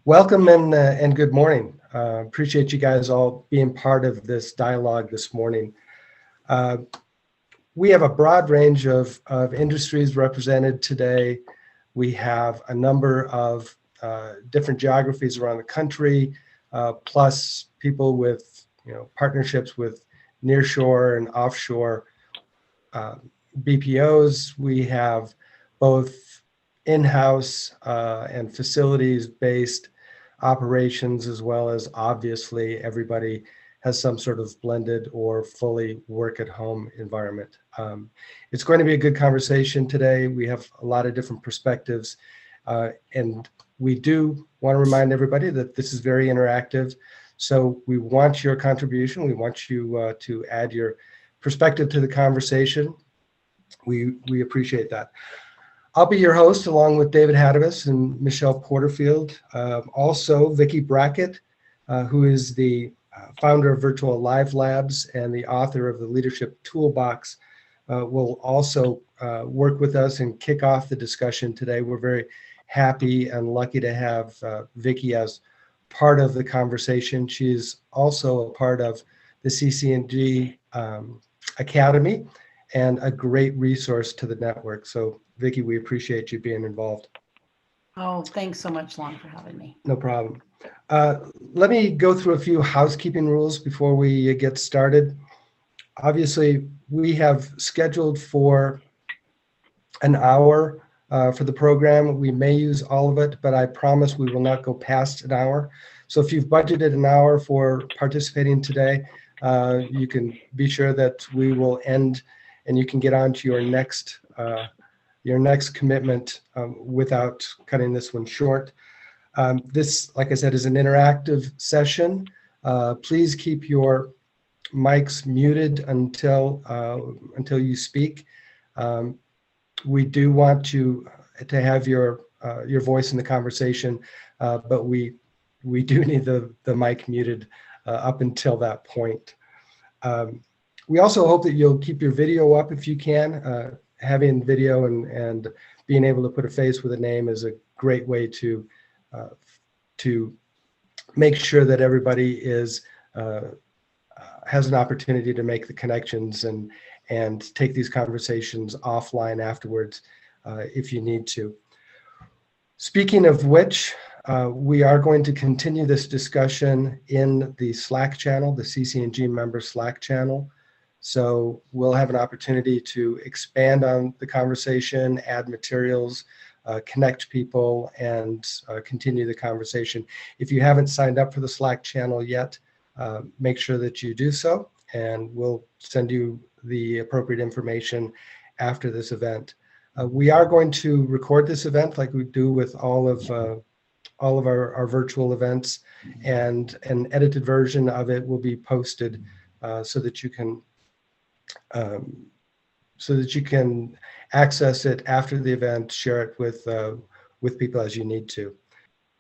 Welcome and good morning. Appreciate you guys all being part of this dialogue this morning. We have a broad range of industries represented today. We have a number of different geographies around the country, plus people with partnerships with nearshore and offshore BPOs. We have both in-house and facilities-based operations, as well as obviously everybody has some sort of blended or fully work-at-home environment. It's going to be a good conversation today. We have a lot of different perspectives, and we do want to remind everybody that this is very interactive. So we want your contribution. We want you to add your perspective to the conversation. We appreciate that. I'll be your host along with David Haddavis and Michelle Porterfield. Also, Vicki Brackett, who is the founder of Virtual Live Labs and the author of the Leadership Toolbox, will also work with us and kick off the discussion today. We're very happy and lucky to have Vicki as part of the conversation. She's also a part of the CCNG Academy and a great resource to the network. So Vicki, we appreciate you being involved. Oh, thanks so much, Lon, for having me. No problem. Let me go through a few housekeeping rules before we get started. Obviously, we have scheduled for an hour for the program. We may use all of it, but I promise we will not go past an hour. So if you've budgeted an hour for participating today, you can be sure that we will end and you can get on to your next commitment without cutting this one short. This, like I said, is an interactive session. Please keep your mics muted until you speak. We do want to have your voice in the conversation, but we do need the mic muted up until that point. We also hope that you'll keep your video up if you can. Having video and being able to put a face with a name is a great way to make sure that everybody has an opportunity to make the connections and take these conversations offline afterwards if you need to. Speaking of which, we are going to continue this discussion in the Slack channel, the CCNG member Slack channel. So we'll have an opportunity to expand on the conversation, add materials, connect people, and continue the conversation. If you haven't signed up for the Slack channel yet, make sure that you do so, and we'll send you the appropriate information after this event. We are going to record this event like we do with all of our virtual events, and an edited version of it will be posted so that you can access it after the event, share it with people as you need to.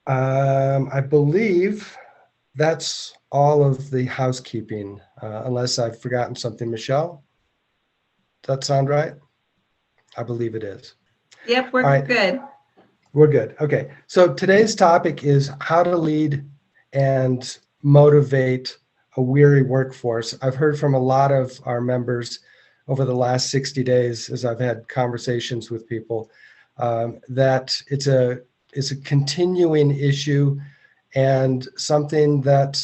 I believe that's all of the housekeeping, unless I've forgotten something. Michelle, does that sound right? I believe it is. Yep, we're good. We're good. Okay. So today's topic is how to lead and motivate a weary workforce. I've heard from a lot of our members over the last 60 days as I've had conversations with people that it's a continuing issue and something that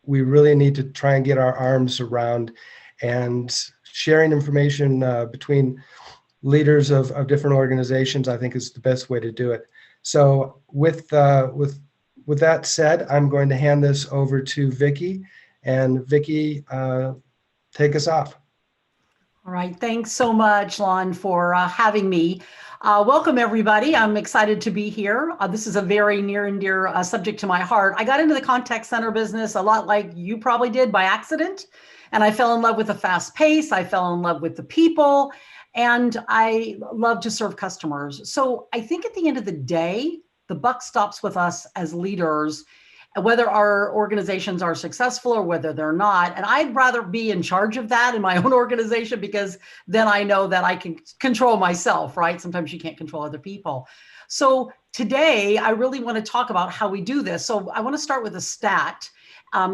we really need to try and get our arms around, and sharing information between leaders of different organizations, I think, is the best way to do it. So with that said, I'm going to hand this over to Vicki, and Vicki, take us off. All right. Thanks so much, Lon, for having me. Welcome, everybody. I'm excited to be here. This is a very near and dear subject to my heart. I got into the contact center business a lot like you probably did, by accident. And I fell in love with the fast pace. I fell in love with the people. And I love to serve customers. So I think at the end of the day, the buck stops with us as leaders, whether our organizations are successful or whether they're not. And I'd rather be in charge of that in my own organization, because then I know that I can control myself, right? Sometimes you can't control other people. So today, I really want to talk about how we do this. So I want to start with a stat.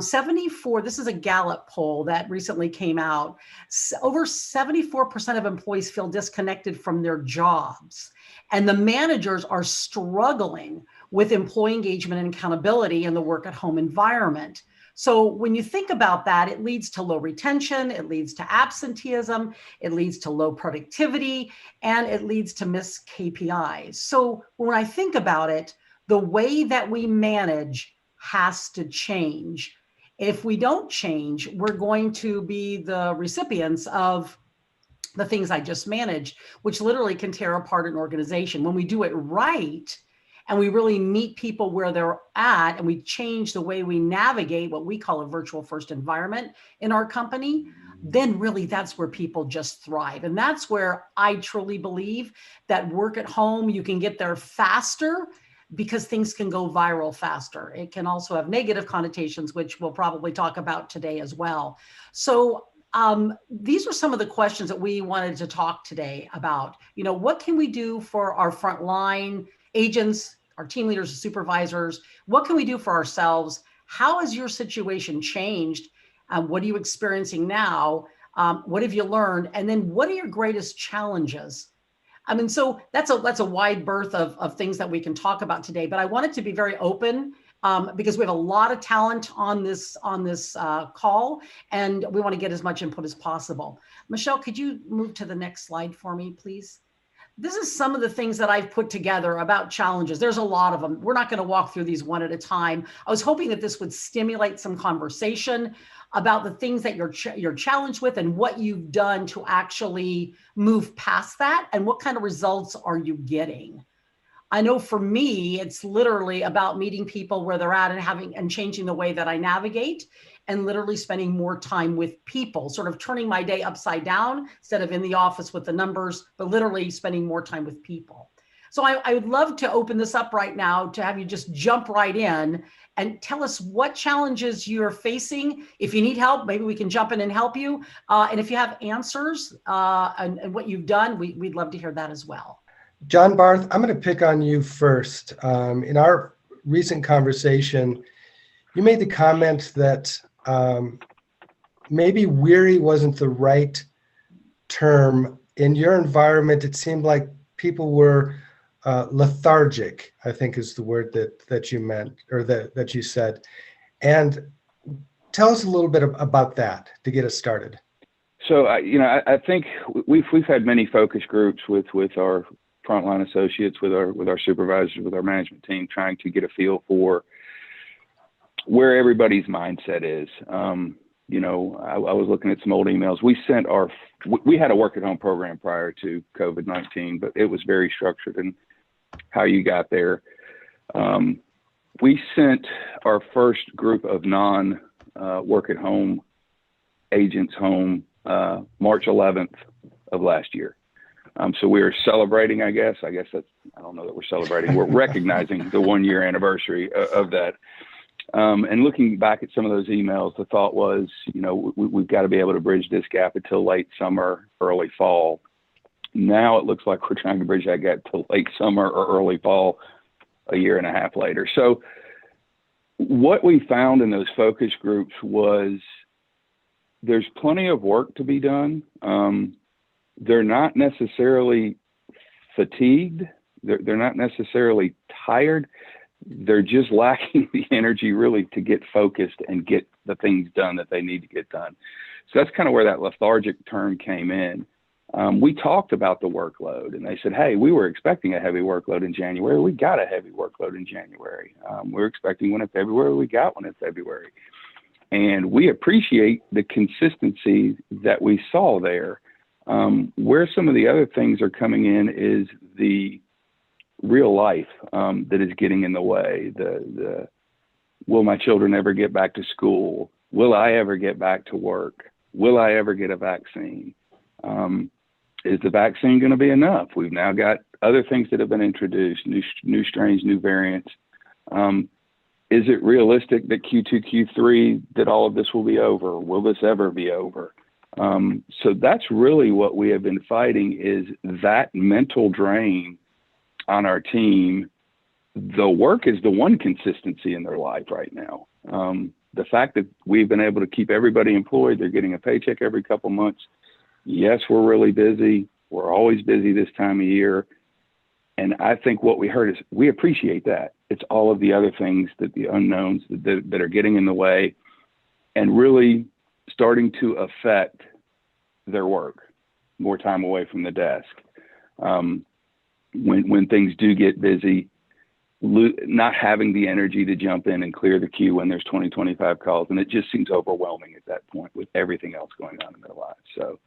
74, this is a Gallup poll that recently came out. Over 74% of employees feel disconnected from their jobs. And the managers are struggling with employee engagement and accountability in the work at home environment. So when you think about that, it leads to low retention, it leads to absenteeism, it leads to low productivity, and it leads to missed KPIs. So when I think about it, the way that we manage has to change. If we don't change, we're going to be the recipients of the things I just managed, which literally can tear apart an organization. When we do it right, and we really meet people where they're at, and we change the way we navigate what we call a virtual first environment in our company, then really that's where people just thrive. And that's where I truly believe that work at home, you can get there faster because things can go viral faster. It can also have negative connotations, which we'll probably talk about today as well. So these are some of the questions that we wanted to talk today about. You know, what can we do for our frontline agents, our team leaders, and supervisors? What can we do for ourselves? How has your situation changed? What are you experiencing now? What have you learned? And then what are your greatest challenges? I mean, so that's a wide berth of things that we can talk about today, but I want it to be very open because we have a lot of talent on this call, and we want to get as much input as possible. Michelle, could you move to the next slide for me, please? This is some of the things that I've put together about challenges. There's a lot of them. We're not going to walk through these one at a time. I was hoping that this would stimulate some conversation about the things that you're challenged with and what you've done to actually move past that and what kind of results are you getting. I know for me, it's literally about meeting people where they're at and changing the way that I navigate and literally spending more time with people, sort of turning my day upside down instead of in the office with the numbers, but literally spending more time with people. So I would love to open this up right now to have you just jump right in and tell us what challenges you're facing. If you need help, maybe we can jump in and help you. And if you have answers and what you've done, we'd love to hear that as well. John Barth, I'm going to pick on you first. In our recent conversation, you made the comment that maybe weary wasn't the right term. In your environment, it seemed like people were lethargic, I think is the word that you meant, or that you said. And tell us a little bit about that to get us started. So, I think we've had many focus groups with our frontline associates, with our supervisors, with our management team, trying to get a feel for where everybody's mindset is. I was looking at some old emails. We had a work at home program prior to COVID-19, but it was very structured in how you got there. We sent our first group of work at home agents home March 11th of last year. So we are celebrating, I guess that's, I don't know that we're celebrating, we're recognizing the 1-year anniversary of that. And looking back at some of those emails, the thought was, we've got to be able to bridge this gap until late summer, early fall. Now it looks like we're trying to bridge that gap to late summer or early fall a year and a half later. So what we found in those focus groups was there's plenty of work to be done. They're not necessarily fatigued. They're not necessarily tired. They're just lacking the energy really to get focused and get the things done that they need to get done. So that's kind of where that lethargic term came in. We talked about the workload, and they said, hey, we were expecting a heavy workload in January. We got a heavy workload in January. We were expecting one in February. We got one in February. And we appreciate the consistency that we saw there. Where some of the other things are coming in is the real life that is getting in the way. The will my children ever get back to school? Will I ever get back to work? Will I ever get a vaccine? Is the vaccine going to be enough? We've now got other things that have been introduced, new strains, new variants. Is it realistic that Q2, Q3, that all of this will be over? Will this ever be over? So that's really what we have been fighting, is that mental drain on our team the work is the one consistency in their life right now. The fact that we've been able to keep everybody employed, they're getting a paycheck every couple months. Yes, we're really busy. We're always busy this time of year. And I think what we heard is we appreciate that. It's all of the other things, that the unknowns that are getting in the way and really starting to affect their work, more time away from the desk. When things do get busy, not having the energy to jump in and clear the queue when there's 20, 25 calls. And it just seems overwhelming at that point with everything else going on in their lives. So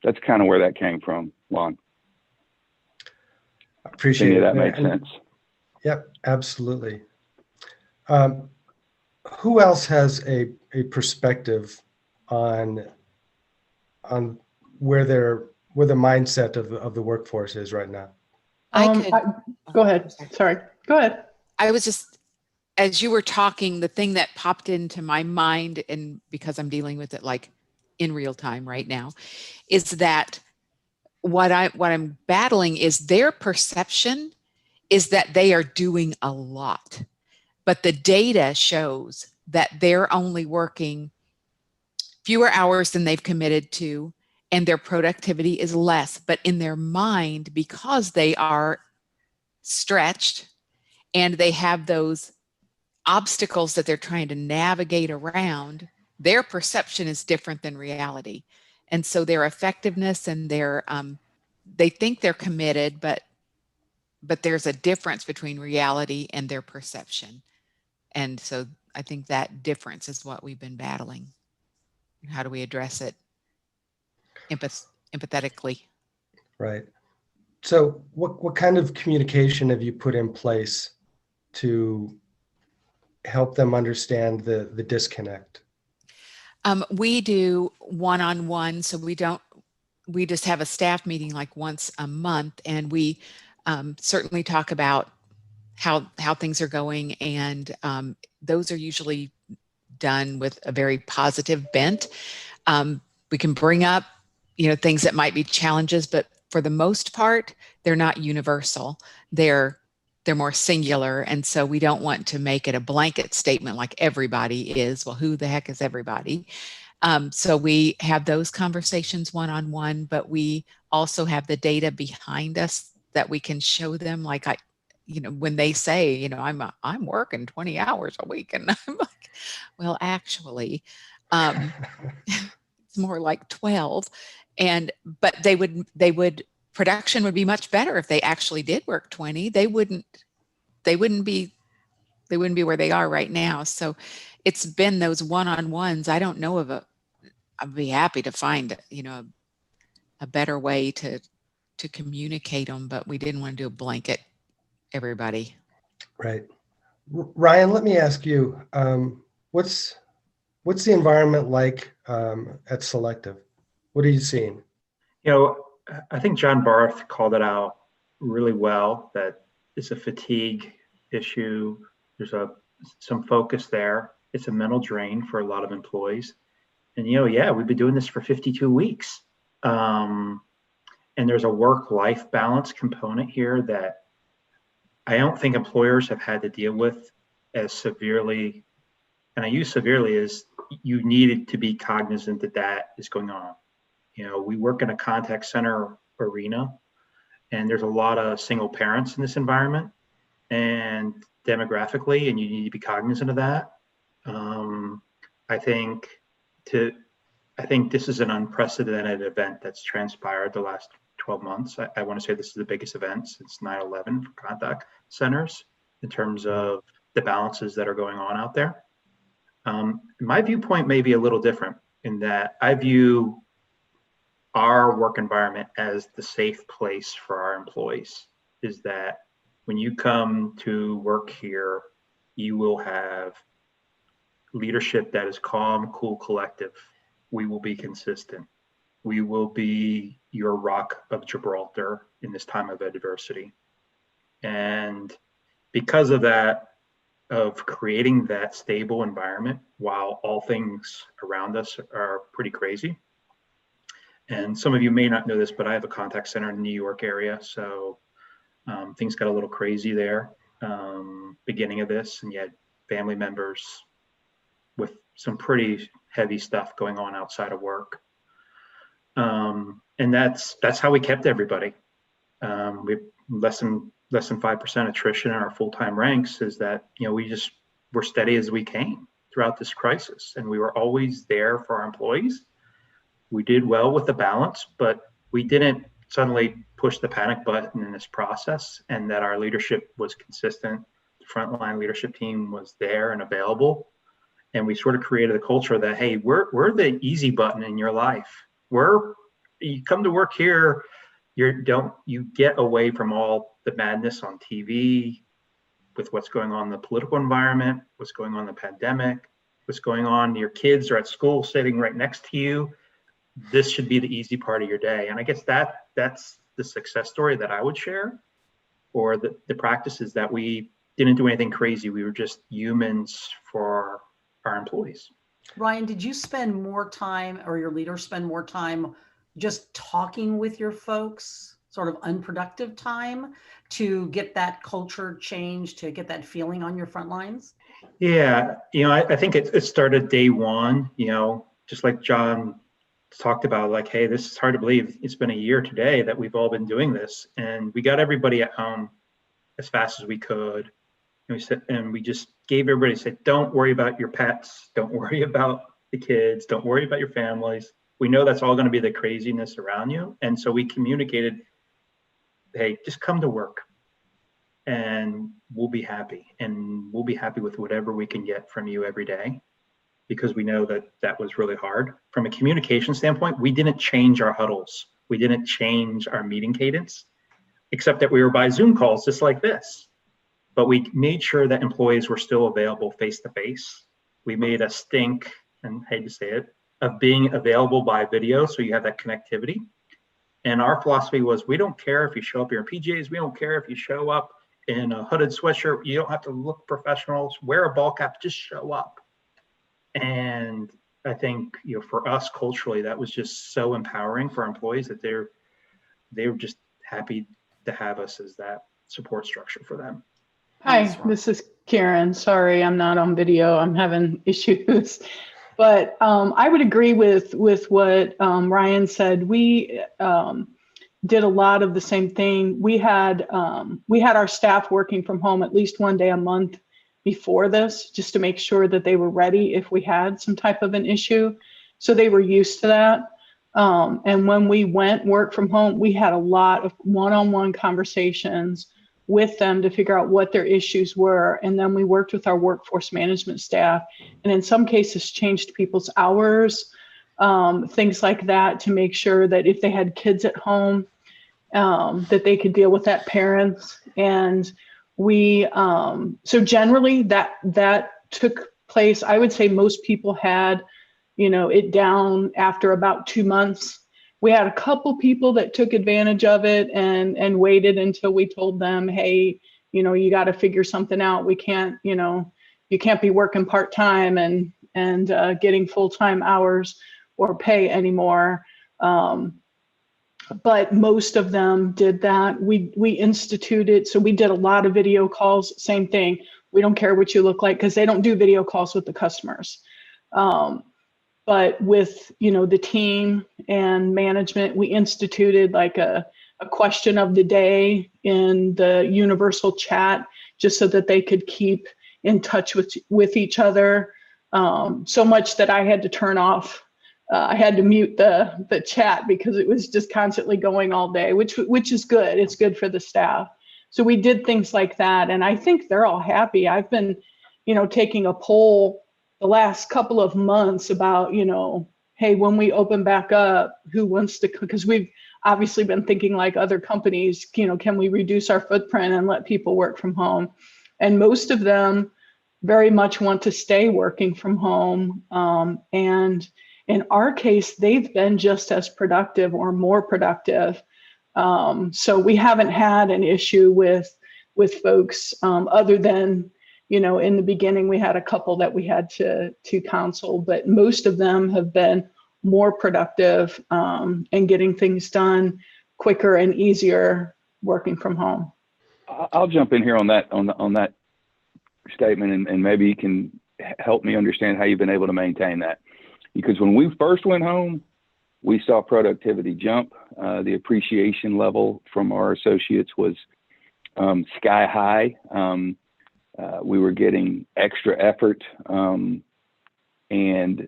that's kind of where that came from, Lon. I appreciate it. That makes sense. Yep, absolutely. Who else has a perspective on where the mindset of the workforce is right now? Go ahead. Sorry. Go ahead. I was just, as you were talking, the thing that popped into my mind, and because I'm dealing with it like in real time right now, is that what I'm battling is their perception is that they are doing a lot, but the data shows that they're only working fewer hours than they've committed to, and their productivity is less. But in their mind, because they are stretched and they have those obstacles that they're trying to navigate around, their perception is different than reality. And so their effectiveness and their they think they're committed, but there's a difference between reality and their perception. And so I think that difference is what we've been battling. How do we address it empathetically? Right. So what kind of communication have you put in place to help them understand the disconnect? We do one-on-one, so we just have a staff meeting like once a month, and we certainly talk about how things are going, and those are usually done with a very positive bent. We can bring up, things that might be challenges, but for the most part, they're not universal. They're more singular, and so we don't want to make it a blanket statement like everybody is. Well, who the heck is everybody? So we have those conversations one-on-one, but we also have the data behind us that we can show them. Like when they say, I'm working 20 hours a week, and I'm like, well, actually, it's more like 12. But production would be much better if they actually did work 20. They wouldn't be where they are right now. So it's been those one-on-ones. I don't know I'd be happy to find, a better way to communicate them, but we didn't want to do a blanket everybody. Right. Ryan, let me ask you, what's the environment like at Selective? What are you seeing? I think John Barth called it out really well, that it's a fatigue issue. There's some focus there. It's a mental drain for a lot of employees. And, we've been doing this for 52 weeks. And there's a work-life balance component here that I don't think employers have had to deal with as severely. And I use severely as you needed to be cognizant that is going on. We work in a contact center arena, and there's a lot of single parents in this environment, and demographically, and you need to be cognizant of that. I think this is an unprecedented event that's transpired the last 12 months. I want to say this is the biggest event since 9/11 for contact centers in terms of the balances that are going on out there. My viewpoint may be a little different in that I view our work environment as the safe place for our employees. Is that when you come to work here, you will have leadership that is calm, cool, collective. We will be consistent. We will be your rock of Gibraltar in this time of adversity. And because of that, of creating that stable environment while all things around us are pretty crazy. And some of you may not know this, but I have a contact center in the New York area. So Things got a little crazy there, beginning of this, and you had family members with some pretty heavy stuff going on outside of work. And that's how we kept everybody. We less than 5% attrition in our full-time ranks. Is that, you know, we're steady as we came throughout this crisis, and we were always there for our employees. We did well with the balance, but we didn't suddenly push the panic button in this process, and that our leadership was consistent. The frontline leadership team was there and available. And we sort of created a culture that, hey, we're the easy button in your life. You come to work here, you get away from all the madness on TV with what's going on in the political environment, what's going on in the pandemic, what's going on. Your kids are at school sitting right next to you. This should be the easy part of your day. And I guess that's the success story that I would share, or the practices that we didn't do anything crazy. We were just humans for our employees. Ryan, did you spend more time, or your leaders spend more time just talking with your folks, sort of unproductive time, to get that culture change, to get that feeling on your front lines? Yeah, I think it started day one, just like John talked about, like, hey, this is hard to believe. It's been a year today that we've all been doing this, and we got everybody at home as fast as we could. And we just gave everybody, said, don't worry about your pets, don't worry about the kids, don't worry about your families. We know that's all going to be the craziness around you. And so we communicated, hey, just come to work and we'll be happy. And we'll be happy with whatever we can get from you every day, because we know that was really hard. From a communication standpoint, we didn't change our huddles. We didn't change our meeting cadence, except that we were by Zoom calls just like this. But we made sure that employees were still available face-to-face. We made a stink, and I hate to say it, of being available by video, so you have that connectivity. And our philosophy was, we don't care if you show up here in PJs, we don't care if you show up in a hooded sweatshirt, you don't have to look professional, wear a ball cap, just show up. And I think, for us culturally, that was just so empowering for our employees that they were just happy to have us as that support structure for them. Hi, this is Karen. Sorry, I'm not on video. I'm having issues. But I would agree with what Ryan said. We did a lot of the same thing. We had our staff working from home at least one day a month before this, just to make sure that they were ready if we had some type of an issue. So they were used to that. And when we went work from home, we had a lot of one-on-one conversations with them to figure out what their issues were. And then we worked with our workforce management staff, and in some cases changed people's hours, things like that, to make sure that if they had kids at home, that they could deal with that parents. And we, so generally that took place. I would say most people had, it down after about 2 months. We had a couple people that took advantage of it and waited until we told them, hey, you got to figure something out. We can't, you can't be working part-time and getting full-time hours or pay anymore. But most of them did that. We instituted, so we did a lot of video calls, same thing. We don't care what you look like, because they don't do video calls with the customers. But with, the team and management, we instituted like a question of the day in the universal chat, just so that they could keep in touch with each other. So much that I had to turn off. I had to mute the chat because it was just constantly going all day, which is good. It's good for the staff. So we did things like that. And I think they're all happy. I've been, taking a poll the last couple of months about, hey, when we open back up, who wants to, because we've obviously been thinking like other companies, can we reduce our footprint and let people work from home? And most of them very much want to stay working from home. And in our case, they've been just as productive or more productive. So we haven't had an issue with folks other than, in the beginning, we had a couple that we had to counsel, but most of them have been more productive and getting things done quicker and easier working from home. I'll jump in here on that statement, and maybe you can help me understand how you've been able to maintain that. Because when we first went home, we saw productivity jump. The appreciation level from our associates was sky high. We were getting extra effort, and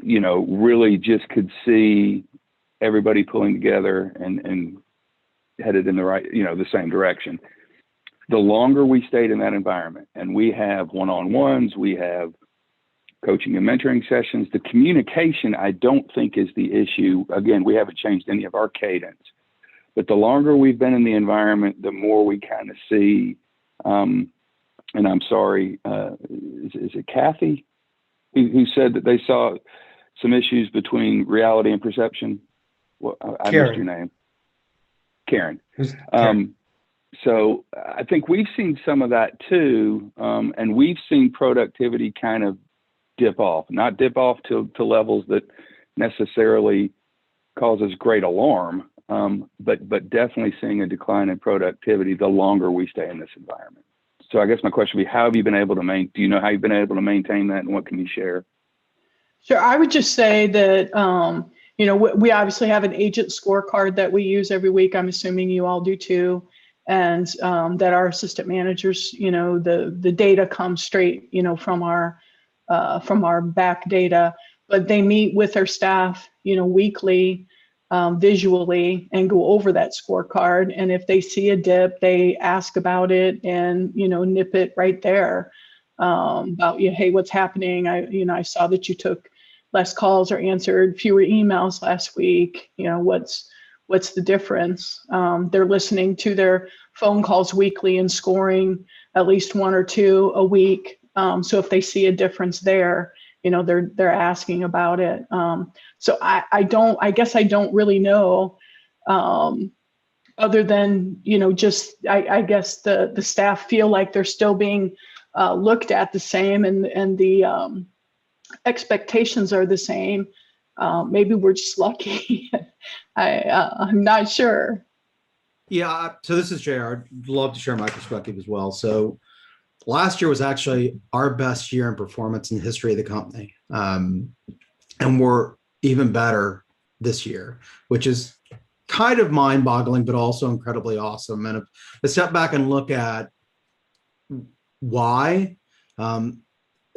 really just could see everybody pulling together and headed in the right, the same direction. The longer we stayed in that environment, and we have one-on-ones, we have coaching and mentoring sessions, the communication, I don't think is the issue. Again, we haven't changed any of our cadence, but the longer we've been in the environment, the more we kind of see, and I'm sorry, is it Kathy who said that they saw some issues between reality and perception? Well, I missed your name. Karen. So I think we've seen some of that too, and we've seen productivity kind of not dip off to levels that necessarily causes great alarm, but definitely seeing a decline in productivity the longer we stay in this environment. So I guess my question would be, how have you been able to do you know how you've been able to maintain that, and what can you share? Sure. I would just say that, we obviously have an agent scorecard that we use every week. I'm assuming you all do too. And that our assistant managers, the data comes straight, from our back data, but they meet with their staff, weekly, visually, and go over that scorecard. And if they see a dip, they ask about it and, nip it right there, about, hey, what's happening? I saw that you took less calls or answered fewer emails last week. What's the difference? They're listening to their phone calls weekly and scoring at least one or two a week. So if they see a difference there, they're asking about it. So I guess I don't really know, other than, I guess the staff feel like they're still being looked at the same, and the expectations are the same. Maybe we're just lucky. I'm not sure. Yeah, so this is JR. I'd love to share my perspective as well. So last year was actually our best year in performance in the history of the company. And we're even better this year, which is kind of mind-boggling, but also incredibly awesome. And if I step back and look at why,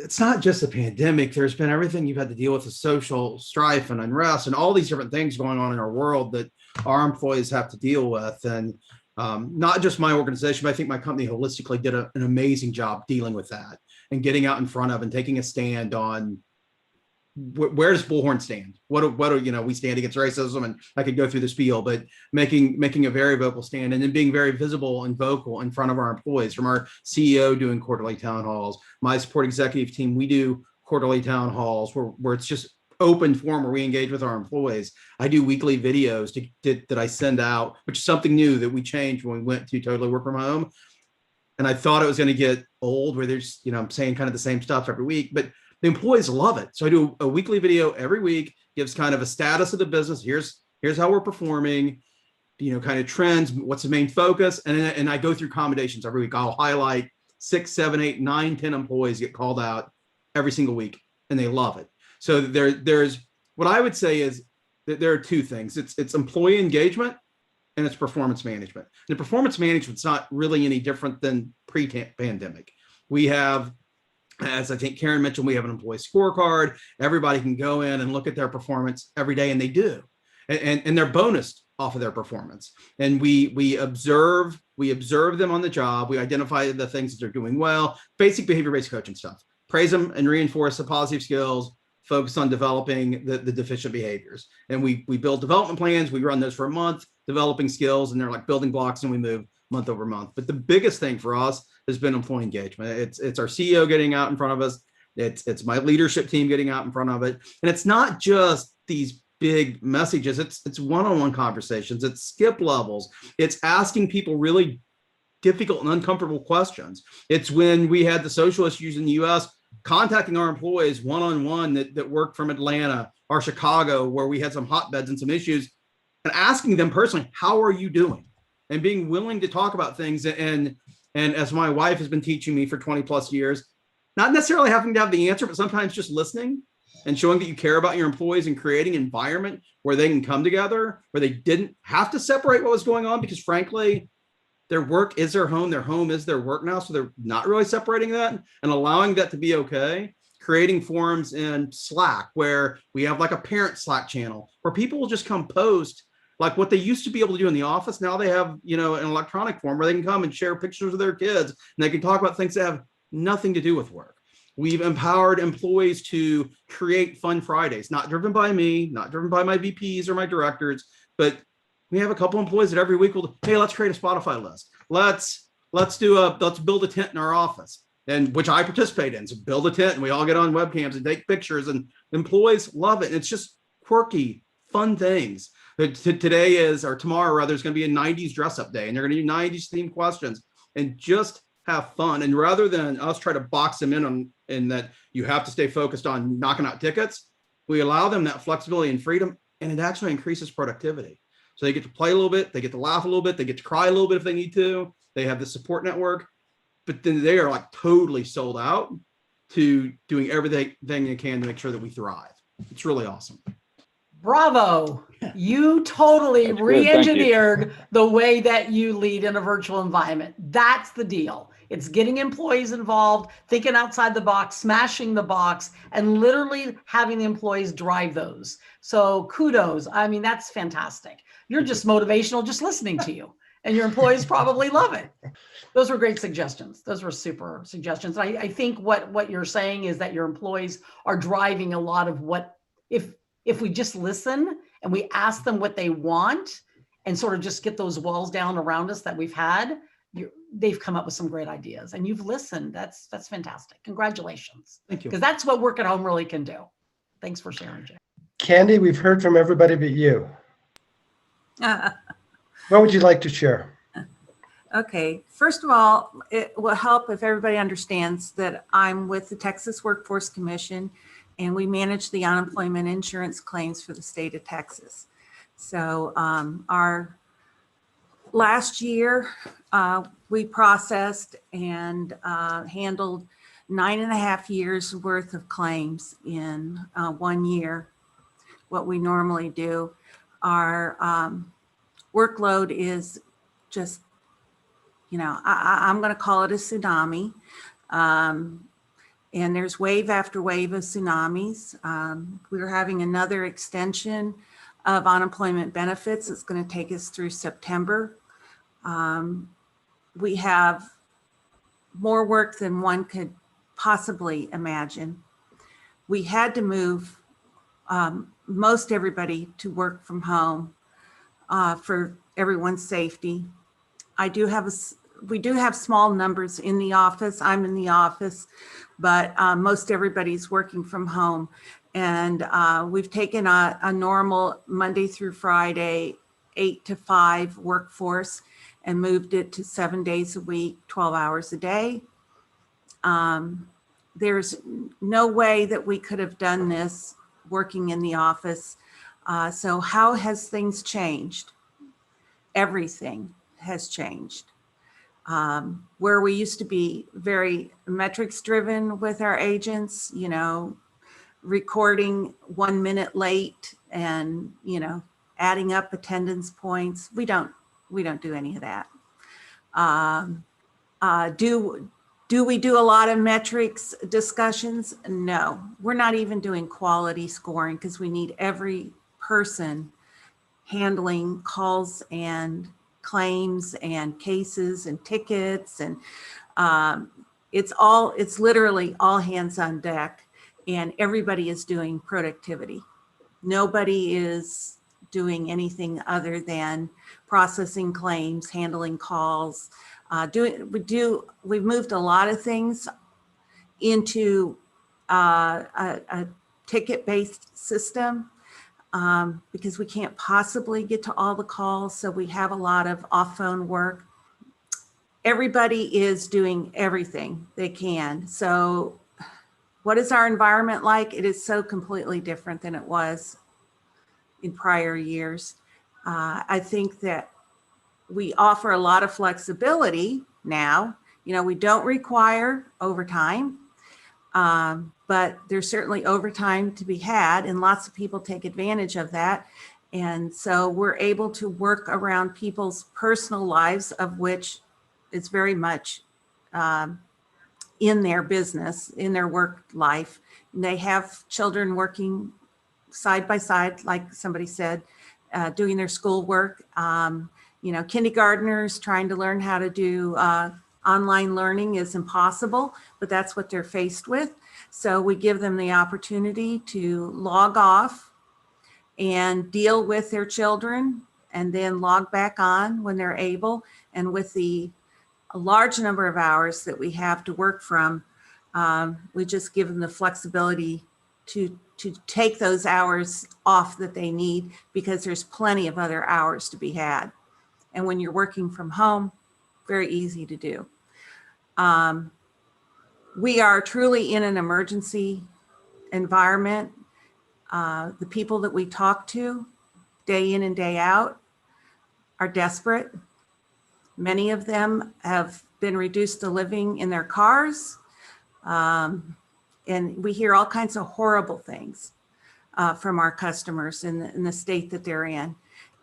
it's not just the pandemic. There's been everything you've had to deal with, the social strife and unrest and all these different things going on in our world that our employees have to deal with. And not just my organization, but I think my company holistically did an amazing job dealing with that and getting out in front of and taking a stand on where does Bullhorn stand? What do we stand against racism, and I could go through the spiel, but making a very vocal stand, and then being very visible and vocal in front of our employees, from our CEO doing quarterly town halls, my support executive team, we do quarterly town halls where it's just open forum where we engage with our employees. I do weekly videos that I send out, which is something new that we changed when we went to totally work from home. And I thought it was going to get old where there's, I'm saying kind of the same stuff every week, but the employees love it. So I do a weekly video every week, gives kind of a status of the business. Here's how we're performing, kind of trends, what's the main focus. And I go through commendations every week. I'll highlight 6, 7, 8, 9, 10 employees get called out every single week, and they love it. So there's what I would say is that there are two things. It's employee engagement and it's performance management. The performance management's not really any different than pre-pandemic. We have, as I think Karen mentioned, we have an employee scorecard. Everybody can go in and look at their performance every day, and they do. And they're bonused off of their performance. And we observe them on the job. We identify the things that they're doing well, basic behavior-based coaching stuff. Praise them and reinforce the positive skills, focus on developing the deficient behaviors. And we build development plans. We run those for a month, developing skills, and they're like building blocks, and we move month over month. But the biggest thing for us has been employee engagement. It's our CEO getting out in front of us. It's my leadership team getting out in front of it. And it's not just these big messages. It's one-on-one conversations. It's skip levels. It's asking people really difficult and uncomfortable questions. It's when we had the social issues in the US, contacting our employees one-on-one that worked from Atlanta or Chicago, where we had some hotbeds and some issues, and asking them personally, how are you doing? and being willing to talk about things. And as my wife has been teaching me for 20 plus years, not necessarily having to have the answer, but sometimes just listening and showing that you care about your employees and creating an environment where they can come together, where they didn't have to separate what was going on, because frankly, their work is their home is their work now. So they're not really separating that and allowing that to be okay. Creating forums in Slack where we have like a parent Slack channel where people will just come post like what they used to be able to do in the office. Now they have, you know, an electronic form where they can come and share pictures of their kids and they can talk about things that have nothing to do with work. We've empowered employees to create fun Fridays, not driven by me, not driven by my VPs or my directors, but we have a couple employees that every week will, hey, let's create a Spotify list. Let's build a tent in our office, and which I participate in. So build a tent and we all get on webcams and take pictures, and employees love it. And it's just quirky, fun things. Today is, or tomorrow rather, is going to be a 90s dress up day, and they're going to do 90s themed questions and just have fun. And rather than us try to box them in that you have to stay focused on knocking out tickets, we allow them that flexibility and freedom, and it actually increases productivity. So they get to play a little bit, they get to laugh a little bit, they get to cry a little bit if they need to. They have the support network, but then they are like totally sold out to doing everything they can to make sure that we thrive. It's really awesome. Bravo. You totally That's good. re-engineered the way that you lead in a virtual environment. That's the deal. It's getting employees involved, thinking outside the box, smashing the box, and literally having the employees drive those. So kudos. I mean, that's fantastic. You're just motivational just listening to you, and your employees probably love it. Those were great suggestions. Those were super suggestions. I think what you're saying is that your employees are driving a lot of what, if we just listen and we ask them what they want and sort of just get those walls down around us that we've had, they've come up with some great ideas, and you've listened. That's fantastic. Congratulations. Thank you. Because that's what work at home really can do. Thanks for sharing, Jay. Candy, we've heard from everybody but you. What would you like to share? Okay, first of all, it will help if everybody understands that I'm with the Texas Workforce Commission, and we manage the unemployment insurance claims for the state of Texas. So our last year, we processed and handled 9.5 years worth of claims in 1 year. What we normally do, our workload is just, I'm going to call it a tsunami. And there's wave after wave of tsunamis. We're having another extension of unemployment benefits. It's going to take us through September. We have more work than one could possibly imagine. We had to move most everybody to work from home for everyone's safety. We do have small numbers in the office. I'm in the office, but most everybody's working from home. And we've taken a normal Monday through Friday, 8 to 5 workforce and moved it to 7 days a week, 12 hours a day. There's no way that we could have done this working in the office. So how has things changed? Everything has changed. Where we used to be very metrics driven with our agents, recording 1 minute late and, adding up attendance points. We don't do any of that. Do we do a lot of metrics discussions? No, we're not even doing quality scoring because we need every person handling calls and claims and cases and tickets. And it's literally all hands on deck, and everybody is doing productivity. Nobody is doing anything other than processing claims, handling calls. We've moved a lot of things into a ticket-based system because we can't possibly get to all the calls. So we have a lot of off-phone work. Everybody is doing everything they can. So what is our environment like? It is so completely different than it was in prior years. I think that we offer a lot of flexibility now. You know, we don't require overtime, but there's certainly overtime to be had, and lots of people take advantage of that. And so we're able to work around people's personal lives, of which it's very much in their business, in their work life. And they have children working side by side, like somebody said, doing their schoolwork. You know, kindergartners trying to learn how to do online learning is impossible, but that's what they're faced with. So we give them the opportunity to log off and deal with their children, and then log back on when they're able. And with a large number of hours that we have to work from, we just give them the flexibility to take those hours off that they need, because there's plenty of other hours to be had. And when you're working from home, very easy to do. We are truly in an emergency environment. The people that we talk to day in and day out are desperate. Many of them have been reduced to living in their cars. And we hear all kinds of horrible things from our customers in the state that they're in.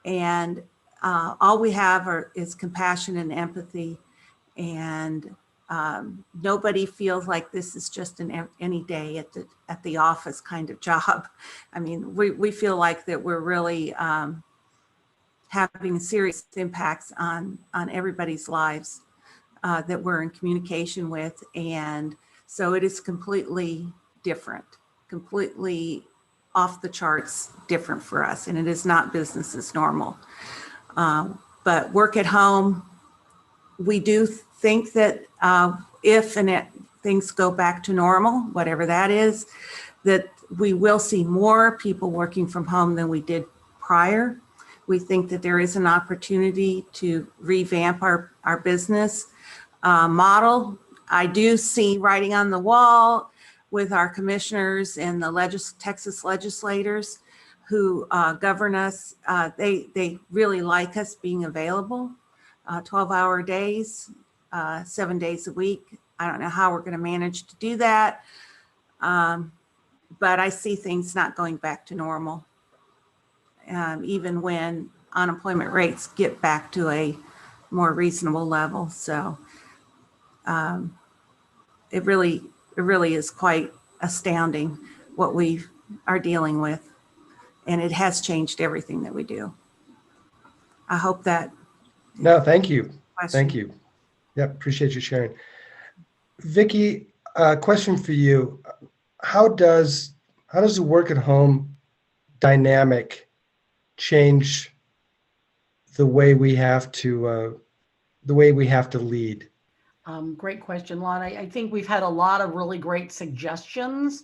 And all we have is compassion and empathy. And nobody feels like this is just an any day at the office kind of job. I mean, we feel like that we're really having serious impacts on everybody's lives that we're in communication with. And so it is completely different, completely off the charts different for us. And it is not business as normal. But work at home, we do think that if things go back to normal, whatever that is, that we will see more people working from home than we did prior. We think that there is an opportunity to revamp our business model. I do see writing on the wall with our commissioners and the Texas legislators who govern us. They really like us being available, 12-hour days, 7 days a week. I don't know how we're going to manage to do that, but I see things not going back to normal, even when unemployment rates get back to a more reasonable level. So it really is quite astounding what we are dealing with. And it has changed everything that we do. I hope that. No, thank you. Question. Thank you. Yeah, appreciate you sharing. Vicki, question for you. How does the work at home dynamic change the way we have to lead? Great question, Lon. I think we've had a lot of really great suggestions.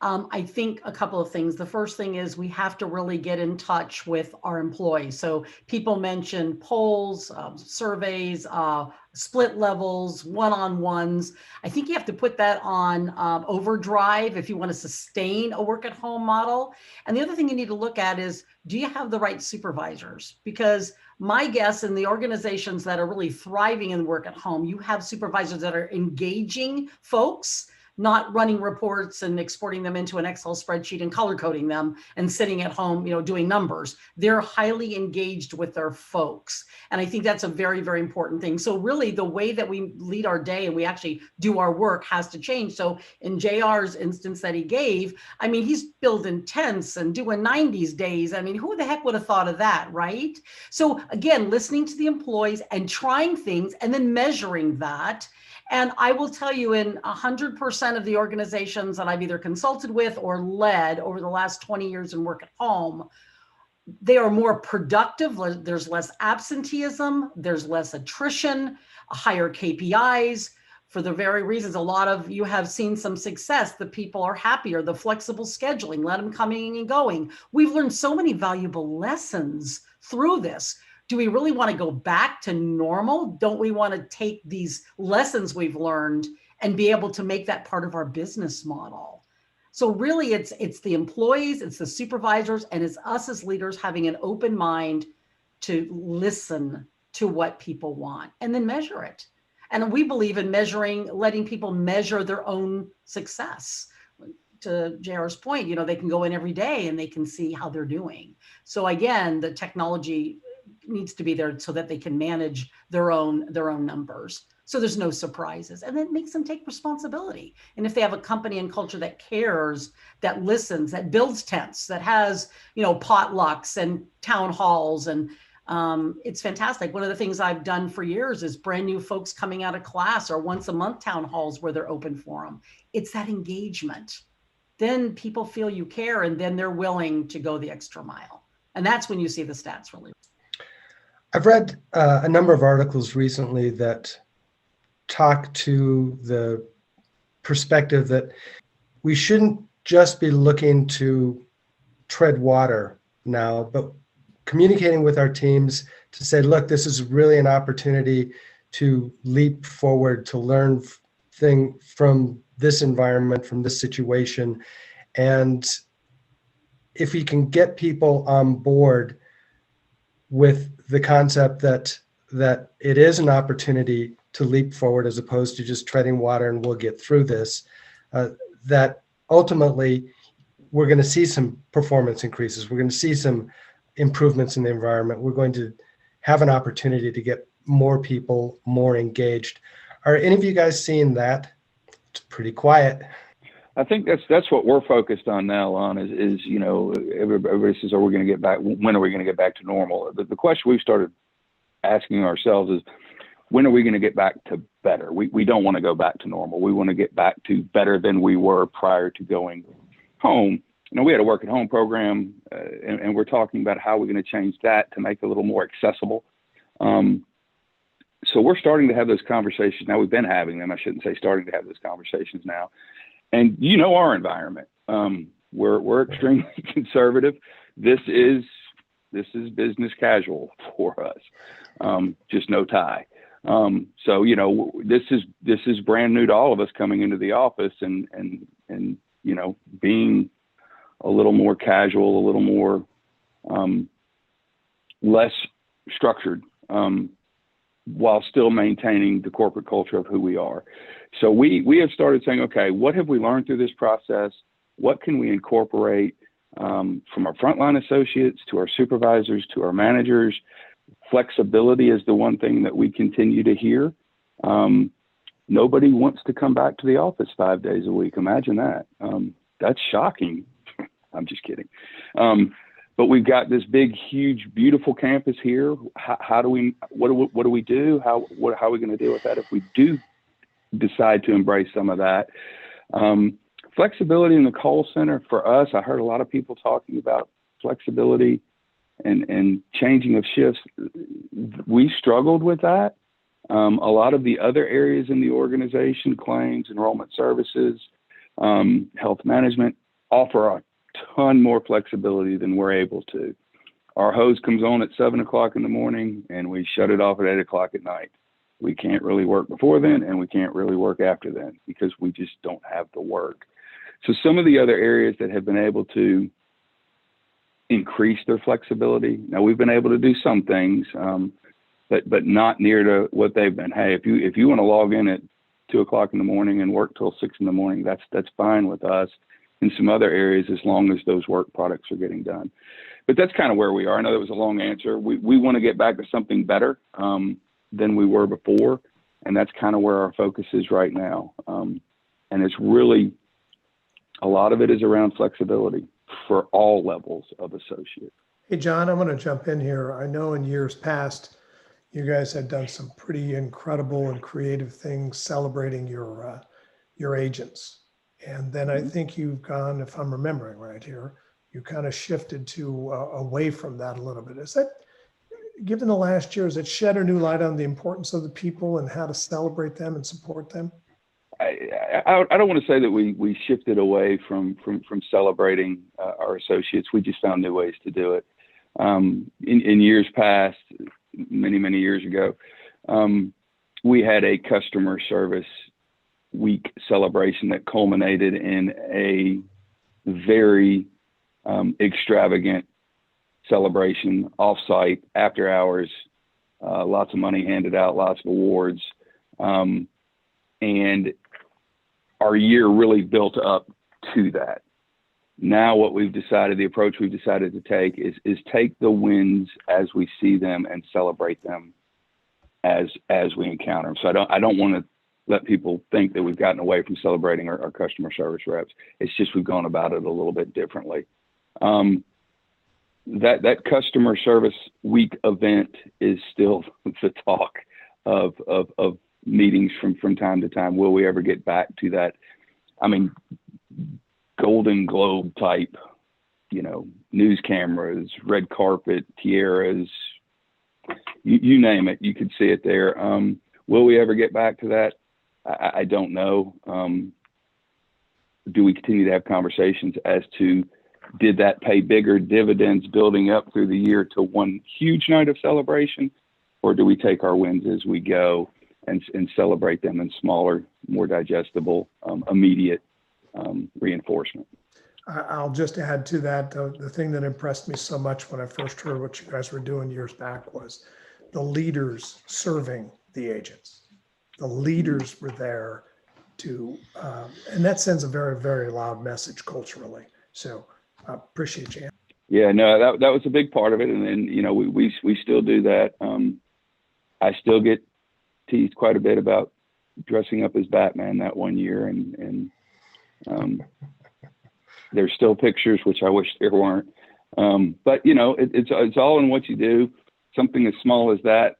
I think a couple of things. The first thing is we have to really get in touch with our employees. So people mentioned polls, surveys, split levels, one-on-ones. I think you have to put that on overdrive if you want to sustain a work at home model. And the other thing you need to look at is, do you have the right supervisors? Because my guess in the organizations that are really thriving in work at home, you have supervisors that are engaging folks, not running reports and exporting them into an Excel spreadsheet and color coding them and sitting at home, doing numbers. They're highly engaged with their folks. And I think that's a very, very important thing. So really the way that we lead our day and we actually do our work has to change. So in JR's instance that he gave, I mean, he's building tents and doing 90s days. I mean, who the heck would have thought of that, right? So again, listening to the employees and trying things and then measuring that. And I will tell you, in 100% of the organizations that I've either consulted with or led over the last 20 years in work at home, they are more productive. There's less absenteeism, there's less attrition, higher KPIs. For the very reasons, a lot of you have seen some success. The people are happier, the flexible scheduling, let them coming and going. We've learned so many valuable lessons through this. Do we really want to go back to normal? Don't we want to take these lessons we've learned and be able to make that part of our business model? So really it's the employees, it's the supervisors, and it's us as leaders having an open mind to listen to what people want, and then measure it. And we believe in measuring, letting people measure their own success. To JR's point, they can go in every day and they can see how they're doing. So again, the technology needs to be there so that they can manage their own numbers. So there's no surprises, and then makes them take responsibility. And if they have a company and culture that cares, that listens, that builds tents, that has, potlucks and town halls, and it's fantastic. One of the things I've done for years is brand new folks coming out of class or once a month town halls where they're open for them. It's that engagement. Then people feel you care, and then they're willing to go the extra mile. And that's when you see the stats really. I've read a number of articles recently that talk to the perspective that we shouldn't just be looking to tread water now, but communicating with our teams to say, look, this is really an opportunity to leap forward, to learn from this environment, from this situation. And if we can get people on board with the concept that it is an opportunity to leap forward as opposed to just treading water and we'll get through this, that ultimately we're going to see some performance increases. We're going to see some improvements in the environment. We're going to have an opportunity to get more people more engaged. Are any of you guys seeing that? It's pretty quiet. I think that's what we're focused on now, Lon, is everybody says, are we going to get back? When are we going to get back to normal? The question we've started asking ourselves is, when are we going to get back to better? We don't want to go back to normal. We want to get back to better than we were prior to going home. We had a work at home program, and we're talking about how we're going to change that to make it a little more accessible. So we're starting to have those conversations now. We've been having them. I shouldn't say starting to have those conversations now. And our environment, we're extremely conservative. This is business casual for us, just no tie. So this is brand new to all of us coming into the office, and being a little more casual, a little more less structured, while still maintaining the corporate culture of who we are. So we have started saying, okay, what have we learned through this process? What can we incorporate from our frontline associates to our supervisors to our managers? Flexibility is the one thing that we continue to hear. Nobody wants to come back to the office 5 days a week. Imagine that. That's shocking. I'm just kidding. But we've got this big, huge, beautiful campus here. What do we do? How are we going to deal with that if we do decide to embrace some of that? Flexibility in the call center for us, I heard a lot of people talking about flexibility and changing of shifts. We struggled with that. A lot of the other areas in the organization, claims, enrollment services, health management, offer a ton more flexibility than we're able to. Our hose comes on at 7 o'clock in the morning and we shut it off at 8 o'clock at night. We can't really work before then, and we can't really work after then because we just don't have the work. So some of the other areas that have been able to increase their flexibility, now we've been able to do some things, but not near to what they've been. Hey, if you want to log in at 2 o'clock in the morning and work till 6 in the morning, that's fine with us. In some other areas, as long as those work products are getting done. But that's kind of where we are. I know that was a long answer. We want to get back to something better than we were before, and that's kind of where our focus is right now. And it's really, a lot of it is around flexibility for all levels of associates. Hey, John, I'm going to jump in here. I know in years past, you guys had done some pretty incredible and creative things celebrating your agents. And then I think you've gone, if I'm remembering right here, you kind of shifted to away from that a little bit. Is that, given the last year, has it shed a new light on the importance of the people and how to celebrate them and support them? I don't want to say that we shifted away from celebrating our associates. We just found new ways to do it. In years past, many years ago, we had a customer service week celebration that culminated in a very extravagant celebration, offsite, after hours, lots of money handed out, lots of awards. And our year really built up to that. Now what we've decided, the approach we've decided to take is take the wins as we see them and celebrate them as we encounter them. So I don't want to let people think that we've gotten away from celebrating our customer service reps. It's just we've gone about it a little bit differently. That customer service week event is still the talk of meetings from time to time. Will we ever get back to that? I mean, Golden Globe type, news cameras, red carpet, tiaras, you name it, you could see it there. Will we ever get back to that? I don't know. Do we continue to have conversations as to, did that pay bigger dividends building up through the year to one huge night of celebration? Or do we take our wins as we go and celebrate them in smaller, more digestible, immediate reinforcement? I'll just add to that, the thing that impressed me so much when I first heard what you guys were doing years back was the leaders serving the agents. The leaders were there to, and that sends a very, very loud message culturally. So I appreciate you. Yeah, no, that was a big part of it. And we still do that. I still get teased quite a bit about dressing up as Batman that one year. And there's still pictures, which I wish there weren't. But it's all in what you do. Something as small as that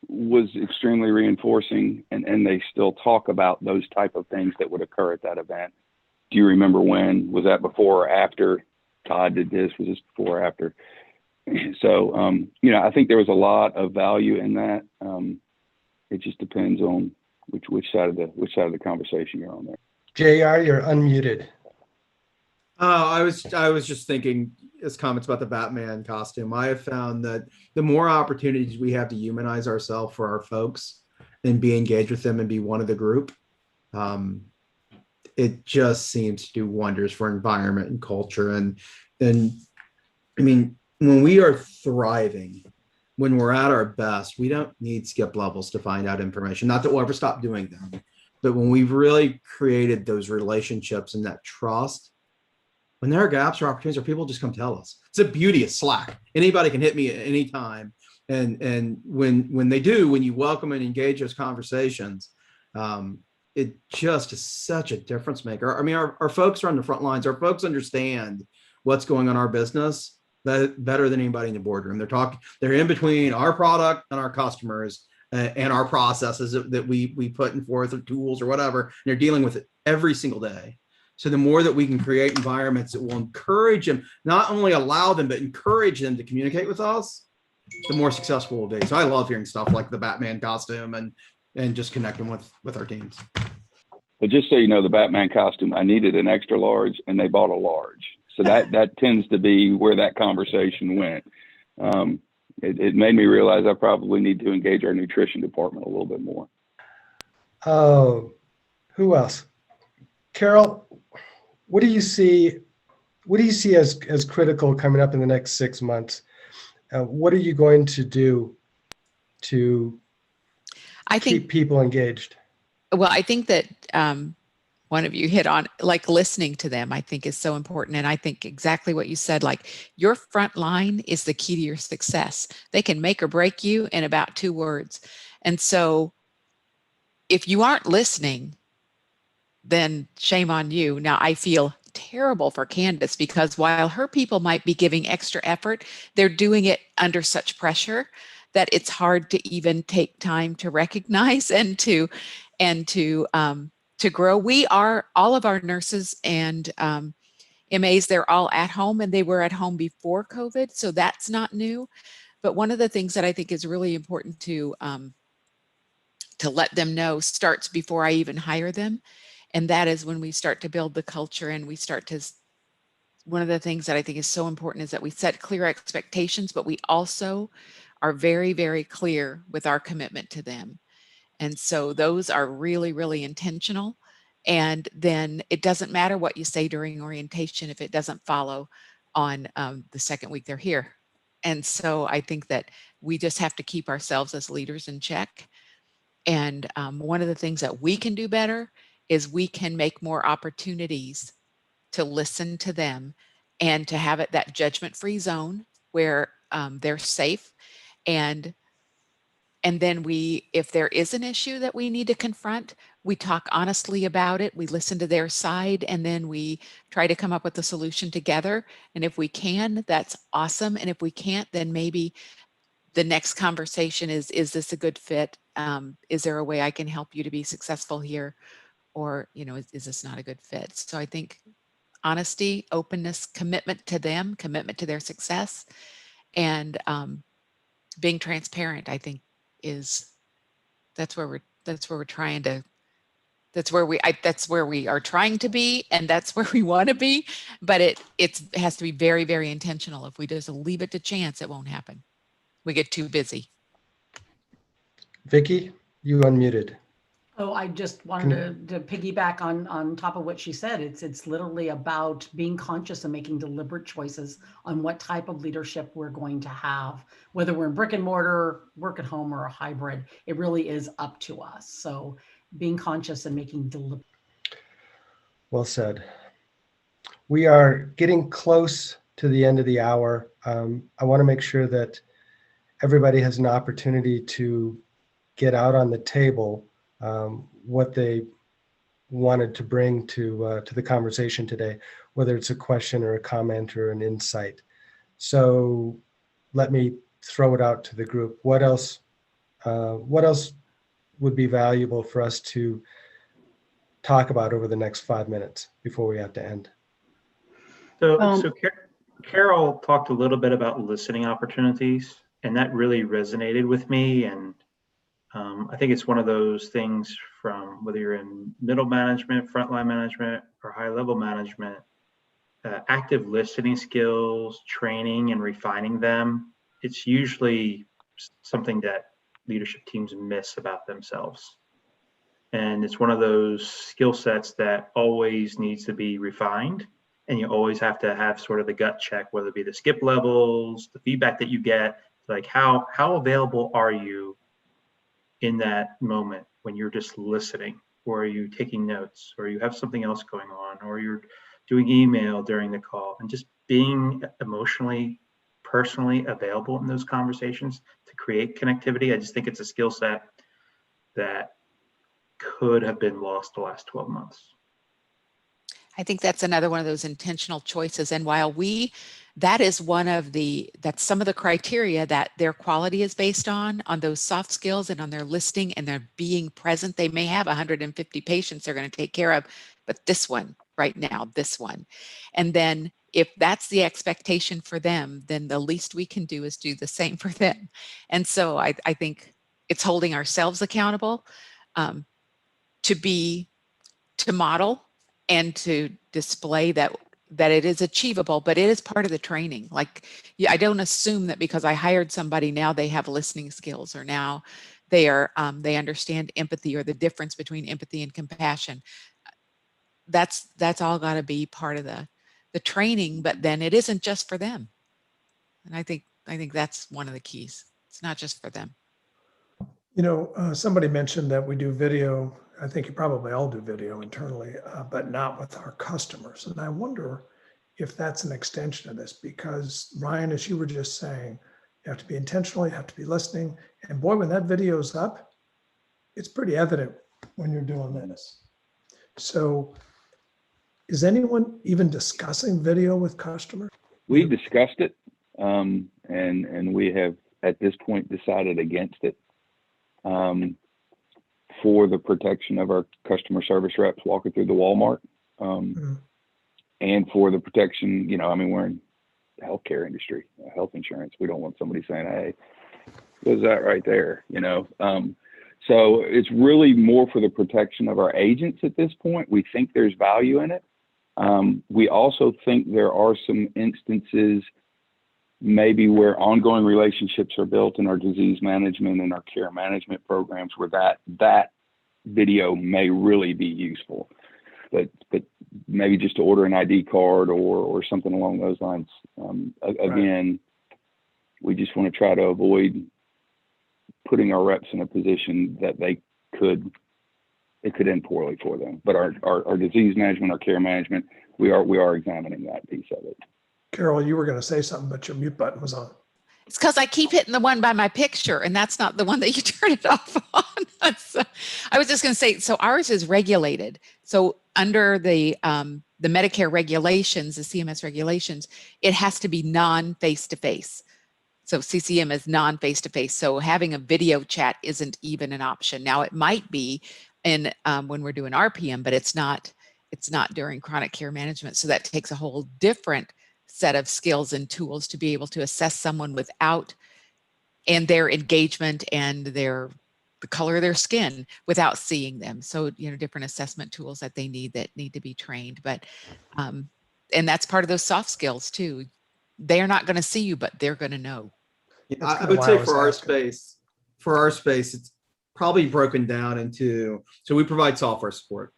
was extremely reinforcing, and they still talk about those type of things that would occur at that event. Do you remember when? Was that before or after Todd did this? Was this before or after? So, I think there was a lot of value in that. It just depends on which side of the conversation you're on there. JR, you're unmuted. I was just thinking as comments about the Batman costume. I have found that the more opportunities we have to humanize ourselves for our folks and be engaged with them and be one of the group, it just seems to do wonders for environment and culture. And I mean, when we are thriving, when we're at our best, we don't need skip levels to find out information. Not that we'll ever stop doing them, but when we've really created those relationships and that trust, when there are gaps or opportunities where people just come tell us. It's the beauty of Slack. Anybody can hit me at any time. And when they do, when you welcome and engage those conversations, it just is such a difference maker. I mean, our folks are on the front lines. Our folks understand what's going on in our business better than anybody in the boardroom. They're in between our product and our customers and our processes that we put in forth, or tools or whatever. And they're dealing with it every single day. So the more that we can create environments that will encourage them, not only allow them, but encourage them to communicate with us, the more successful we'll be. So I love hearing stuff like the Batman costume and just connecting with our teams. But just so you know, the Batman costume, I needed an extra large and they bought a large. So that tends to be where that conversation went. It made me realize I probably need to engage our nutrition department a little bit more. Oh, who else? Carol, what do you see as critical coming up in the next 6 months? What are you going to do to keep people engaged? Well, I think that one of you hit on, like, listening to them, I think is so important. And I think exactly what you said, like, your front line is the key to your success. They can make or break you in about 2 words. And so if you aren't listening, then shame on you. Now, I feel terrible for Candace, because while her people might be giving extra effort, they're doing it under such pressure that it's hard to even take time to recognize and to grow. We are, all of our nurses and MAs, they're all at home, and they were at home before COVID, so that's not new. But one of the things that I think is really important to let them know starts before I even hire them. And that is when we start to build the culture, and we start to, one of the things that I think is so important is that we set clear expectations, but we also are very, very clear with our commitment to them. And so those are really, really intentional. And then it doesn't matter what you say during orientation if it doesn't follow on the second week they're here. And so I think that we just have to keep ourselves as leaders in check. And one of the things that we can do better is we can make more opportunities to listen to them and to have it that judgment-free zone where they're safe. And then if there is an issue that we need to confront, we talk honestly about it. We listen to their side, and then we try to come up with a solution together. And if we can, that's awesome. And if we can't, then maybe the next conversation is this a good fit? Is there a way I can help you to be successful here? Or, is this not a good fit? So I think honesty, openness, commitment to them, commitment to their success, and being transparent, I think that's where we're trying to, that's where we are trying to be, and that's where we want to be. But it has to be very, very intentional. If we just leave it to chance, it won't happen. We get too busy. Vicky, you unmuted. Oh, I just wanted to piggyback on top of what she said. It's literally about being conscious and making deliberate choices on what type of leadership we're going to have, whether we're in brick and mortar, work at home, or a hybrid. It really is up to us. So being conscious and making deliberate. Well said. We are getting close to the end of the hour. I want to make sure that everybody has an opportunity to get out on the table what they wanted to bring to the conversation today, whether it's a question or a comment or an insight. So let me throw it out to the group. What else would be valuable for us to talk about over the next 5 minutes before we have to end? So Carol talked a little bit about listening opportunities, and that really resonated with me. And I think it's one of those things, from whether you're in middle management, frontline management, or high level management, active listening skills, training and refining them, it's usually something that leadership teams miss about themselves. And it's one of those skill sets that always needs to be refined. And you always have to have sort of the gut check, whether it be the skip levels, the feedback that you get, like how available are you in that moment when you're just listening, or are you taking notes, or you have something else going on, or you're doing email during the call, and just being emotionally, personally available in those conversations to create connectivity. I just think it's a skill set that could have been lost the last 12 months. I think that's another one of those intentional choices. And while that's some of the criteria that their quality is based on those soft skills and on their listening and their being present. They may have 150 patients they're going to take care of, but this one right now, this one. And then if that's the expectation for them, then the least we can do is do the same for them. And so I think it's holding ourselves accountable to model and to display that it is achievable, but it is part of the training. Like, I don't assume that because I hired somebody now they have listening skills, or now they understand empathy, or the difference between empathy and compassion. That's all got to be part of the training, but then it isn't just for them. And I think that's one of the keys. It's not just for them. Somebody mentioned that we do video. I think you probably all do video internally, but not with our customers. And I wonder if that's an extension of this, because Ryan, as you were just saying, you have to be intentional, you have to be listening. And boy, when that video is up, it's pretty evident when you're doing this. So is anyone even discussing video with customers? We've discussed it, and we have at this point decided against it. For the protection of our customer service reps walking through the Walmart, and for the protection, we're in the healthcare industry, health insurance. We don't want somebody saying, "Hey, what's that right there?" So it's really more for the protection of our agents at this point. We think there's value in it. We also think there are some instances maybe where ongoing relationships are built in our disease management and our care management programs, where that video may really be useful, but maybe just to order an ID card or something along those lines. Again, we just want to try to avoid putting our reps in a position that it could end poorly for them. But our disease management, our care management, we are examining that piece of it. Carol, you were going to say something, but your mute button was on. It's because I keep hitting the one by my picture, and that's not the one that you turn it off on. So, I was just going to say, so ours is regulated. So under the Medicare regulations, the CMS regulations, it has to be non-face-to-face. So CCM is non-face-to-face. So having a video chat isn't even an option. Now it might be in when we're doing RPM, but it's not during chronic care management. So that takes a whole different set of skills and tools to be able to assess someone without, and their engagement and the color of their skin without seeing them. So, different assessment tools that they need to be trained. But, and that's part of those soft skills too. They're not going to see you, but they're going to know. Yeah, I would say for our space, it's probably broken down into, so we provide software support,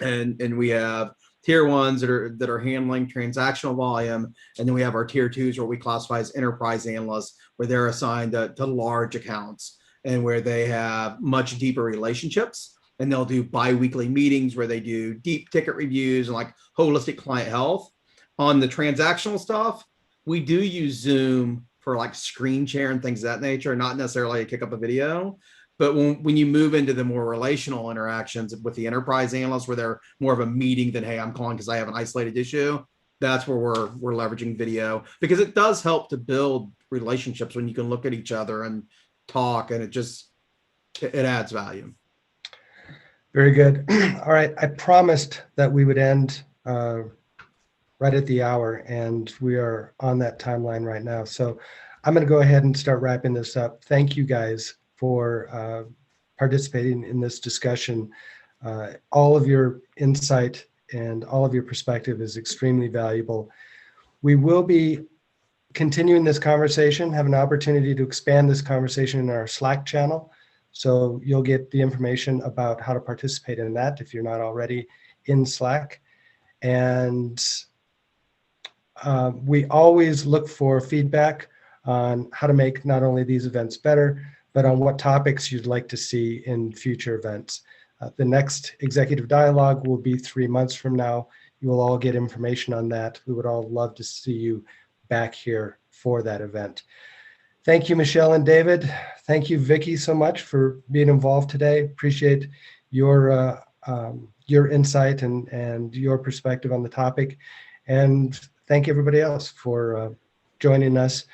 and we have tier ones that are handling transactional volume, and then we have our tier twos where we classify as enterprise analysts, where they're assigned to large accounts and where they have much deeper relationships, and they'll do bi-weekly meetings where they do deep ticket reviews and like holistic client health. On the transactional stuff, we do use Zoom for like screen share and things of that nature, not necessarily kick up a video. But when you move into the more relational interactions with the enterprise analysts, where they're more of a meeting than, hey, I'm calling because I have an isolated issue, that's where we're leveraging video, because it does help to build relationships when you can look at each other and talk, and it adds value. Very good. All right. I promised that we would end right at the hour, and we are on that timeline right now. So I'm going to go ahead and start wrapping this up. Thank you guys for participating in this discussion. All of your insight and all of your perspective is extremely valuable. We will be continuing this conversation, have an opportunity to expand this conversation in our Slack channel. So you'll get the information about how to participate in that if you're not already in Slack. And we always look for feedback on how to make not only these events better, but on what topics you'd like to see in future events. The next executive dialogue will be 3 months from now. You will all get information on that. We would all love to see you back here for that event. Thank you, Michelle and David. Thank you, Vicki, so much for being involved today. Appreciate your insight and your perspective on the topic. And thank everybody else for joining us.